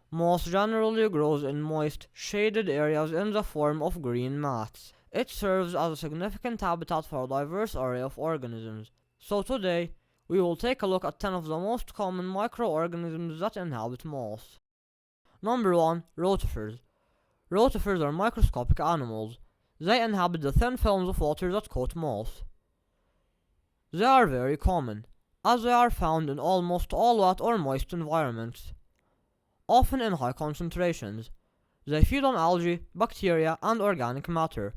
Moss generally grows in moist, shaded areas in the form of green mats. It serves as a significant habitat for a diverse array of organisms. So today, we will take a look at 10 of the most common microorganisms that inhabit moss. Number 1. Rotifers. Rotifers are microscopic animals. They inhabit the thin films of water that coat moss. They are very common, as they are found in almost all wet or moist environments, often in high concentrations. They feed on algae, bacteria, and organic matter,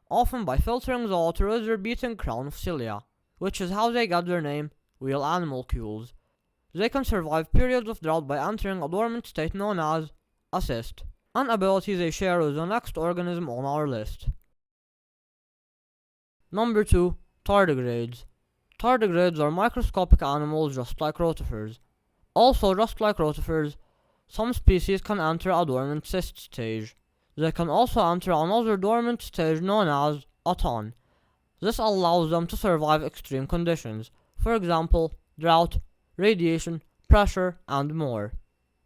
often by filtering the water with their beating crown of cilia, which is how they get their name, wheel animalcules. They can survive periods of drought by entering a dormant state known as a cyst, an ability they share with the next organism on our list. Number 2. Tardigrades. Tardigrades are microscopic animals just like rotifers. Also, just like rotifers, some species can enter a dormant cyst stage. They can also enter another dormant stage known as a ton. This allows them to survive extreme conditions, for example, drought, radiation, pressure, and more.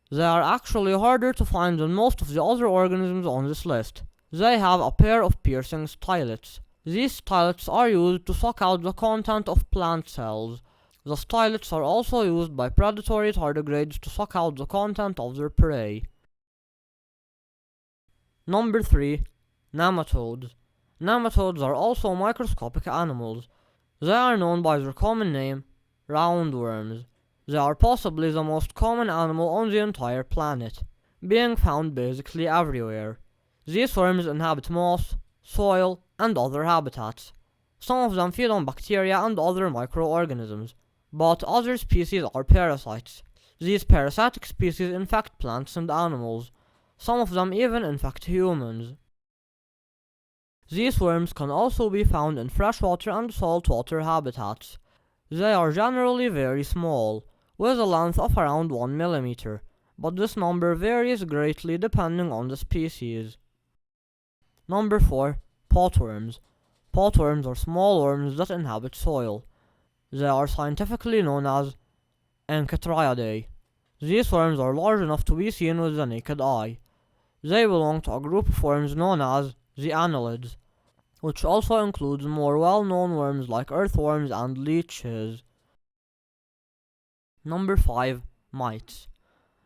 They are actually harder to find than most of the other organisms on this list. They have a pair of piercing stylets. These stylets are used to suck out the content of plant cells. The stylets are also used by predatory tardigrades to suck out the content of their prey. Number 3. Nematodes. Nematodes are also microscopic animals. They are known by their common name, roundworms. They are possibly the most common animal on the entire planet, being found basically everywhere. These worms inhabit moss, soil, and other habitats. Some of them feed on bacteria and other microorganisms, but other species are parasites. These parasitic species infect plants and animals. Some of them even infect humans. These worms can also be found in freshwater and saltwater habitats. They are generally very small, with a length of around 1 mm, but this number varies greatly depending on the species. Number 4. Potworms. Potworms are small worms that inhabit soil. They are scientifically known as Encetridae. These worms are large enough to be seen with the naked eye. They belong to a group of worms known as the annelids, which also includes more well-known worms like earthworms and leeches. Number 5. Mites.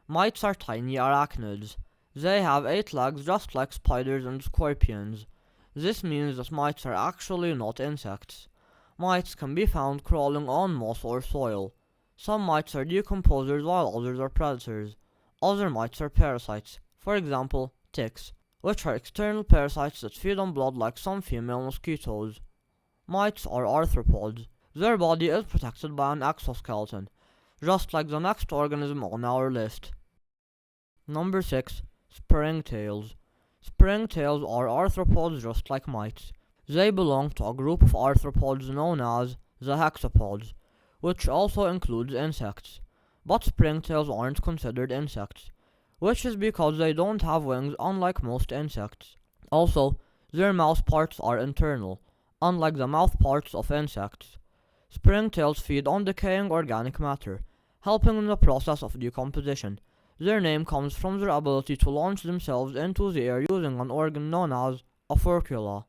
Mites are tiny arachnids. They have 8 legs just like spiders and scorpions. This means that mites are actually not insects. Mites can be found crawling on moss or soil. Some mites are decomposers while others are predators. Other mites are parasites, for example, ticks, which are external parasites that feed on blood like some female mosquitoes. Mites are arthropods. Their body is protected by an exoskeleton, just like the next organism on our list. Number 6. Springtails. Springtails are arthropods just like mites. They belong to a group of arthropods known as the hexapods, which also includes insects. But springtails aren't considered insects, which is because they don't have wings unlike most insects. Also, their mouth parts are internal, unlike the mouth parts of insects. Springtails feed on decaying organic matter, helping in the process of decomposition. Their name comes from their ability to launch themselves into the air using an organ known as a furcula.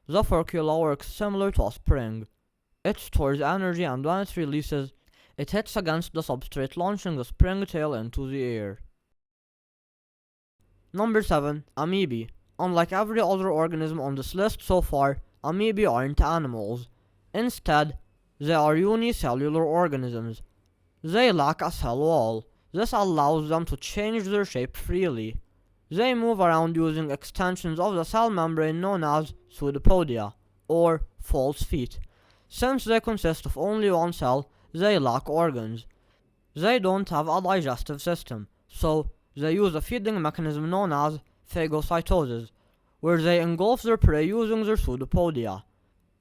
The furcula works similar to a spring. It stores energy, and when it releases, it hits against the substrate, launching the springtail into the air. Number 7. Amoebae. Unlike every other organism on this list so far, amoebae aren't animals. Instead, they are unicellular organisms. They lack a cell wall. This allows them to change their shape freely. They move around using extensions of the cell membrane known as pseudopodia, or false feet. Since they consist of only one cell, they lack organs. They don't have a digestive system, so they use a feeding mechanism known as phagocytosis, where they engulf their prey using their pseudopodia.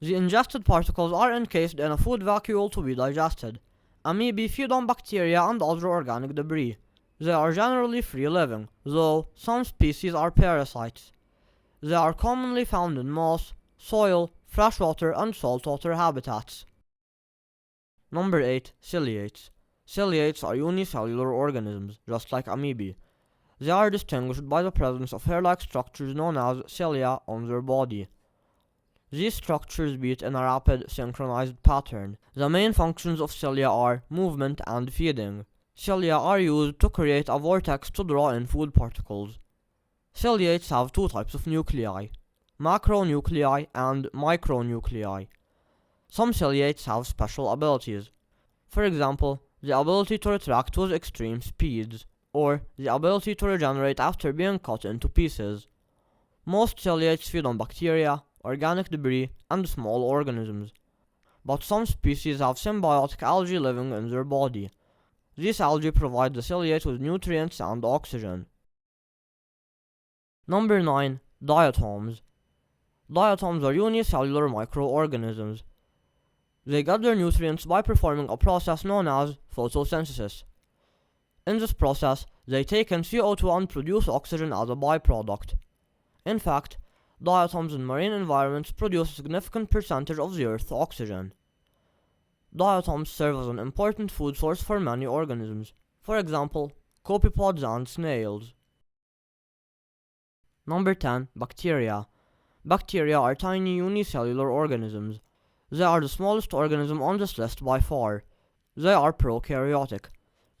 The ingested particles are encased in a food vacuole to be digested. Amoebae feed on bacteria and other organic debris. They are generally free-living, though some species are parasites. They are commonly found in moss, soil, freshwater, and saltwater habitats. Number 8. Ciliates. Ciliates are unicellular organisms, just like amoebae. They are distinguished by the presence of hair-like structures known as cilia on their body. These structures beat in a rapid, synchronized pattern. The main functions of cilia are movement and feeding. Cilia are used to create a vortex to draw in food particles. Ciliates have two types of nuclei, macronuclei and micronuclei. Some ciliates have special abilities. For example, the ability to retract with extreme speeds, or the ability to regenerate after being cut into pieces. Most ciliates feed on bacteria, organic debris, and small organisms. But some species have symbiotic algae living in their body. These algae provide the ciliate with nutrients and oxygen. Number 9. Diatoms. Diatoms are unicellular microorganisms. They get their nutrients by performing a process known as photosynthesis. In this process, they take in CO2 and produce oxygen as a byproduct. In fact, diatoms in marine environments produce a significant percentage of the Earth's oxygen. Diatoms serve as an important food source for many organisms, for example, copepods and snails. Number 10. Bacteria. Bacteria are tiny unicellular organisms. They are the smallest organism on this list by far. They are prokaryotic,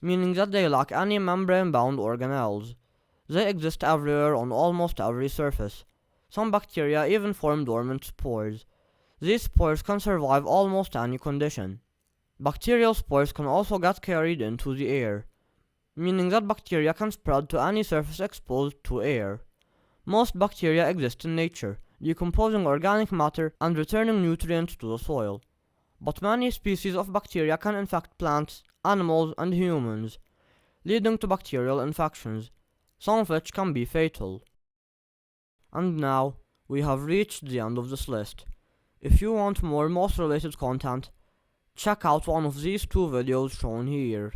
meaning that they lack any membrane-bound organelles. They exist everywhere on almost every surface. Some bacteria even form dormant spores. These spores can survive almost any condition. Bacterial spores can also get carried into the air, meaning that bacteria can spread to any surface exposed to air. Most bacteria exist in nature, decomposing organic matter and returning nutrients to the soil. But many species of bacteria can infect plants, animals, and humans, leading to bacterial infections, some of which can be fatal. And now, we have reached the end of this list. If you want more moss-related content, check out one of these two videos shown here.